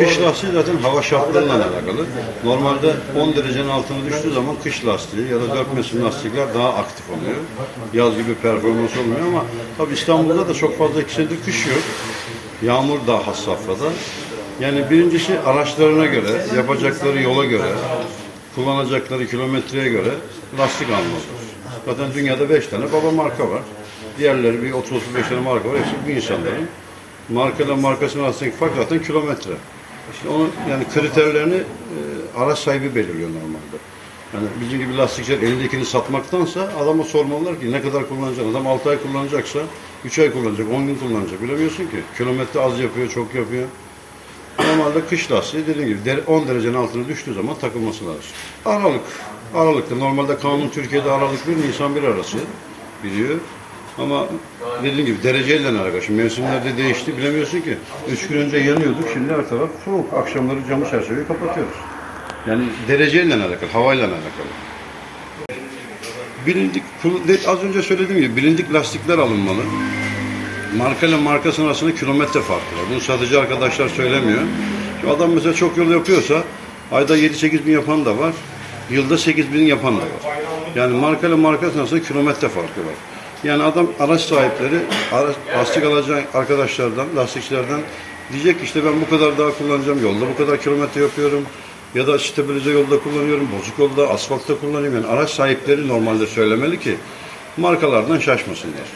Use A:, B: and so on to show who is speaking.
A: kış lastiği zaten hava şartlarıyla alakalı. Normalde 10 derecenin altına düştüğü zaman kış lastiği ya da 4 mevsim lastikler daha aktif oluyor. Yaz gibi performans olmuyor ama tabii İstanbul'da da çok fazla 2 senedir kış yok. Yağmur daha has safhada. Yani birincisi araçlarına göre, yapacakları yola göre, kullanacakları kilometreye göre lastik almalıdır. Zaten dünyada 5 tane baba marka var. Diğerleri bir 30-35 tane marka var. Hepsi bu insanların. Markayla markasının arasındaki fark zaten kilometre. İşte onun yani kriterlerini araç sahibi belirliyor normalde. Yani bizim gibi lastikçiler elindekini satmaktansa adama sormalılar ki ne kadar kullanacaksın. Adam 6 ay kullanacaksa 3 ay kullanacak, 10 gün kullanacak. Bilemiyorsun ki. Kilometre az yapıyor, çok yapıyor. Normalde kış lastiği dediğim gibi 10 derecenin altına düştüğü zaman takılması lazım. Aralıkta. Normalde kanun Türkiye'de Aralık 1 Nisan 1 arası biliyor. Ama dediğim gibi dereceyle alakalı. Şimdi mevsimlerde değişti bilemiyorsun ki. 3 gün önce yanıyorduk. Şimdi her taraf soğuk. Akşamları camı çerçeveyi kapatıyoruz. Yani dereceyle alakalı, havayla alakalı. Bilindik, az önce söylediğim gibi bilindik lastikler alınmalı. Marka ile markasının arasında kilometre farkı var. Bunu satıcı arkadaşlar söylemiyor. Şu adam mesela çok yol yapıyorsa ayda 7-8 bin yapan da var. Yılda 8 bin yapan da var. Yani marka ile markasının arasında kilometre farkı var. Yani adam araç sahipleri lastik alacak arkadaşlardan, lastikçilerden diyecek ki işte ben bu kadar daha kullanacağım. Yolda bu kadar kilometre yapıyorum. Ya da stabilize yolda kullanıyorum. Bozuk yolda, asfaltta kullanıyorum. Yani araç sahipleri normalde söylemeli ki markalardan şaşmasınlar.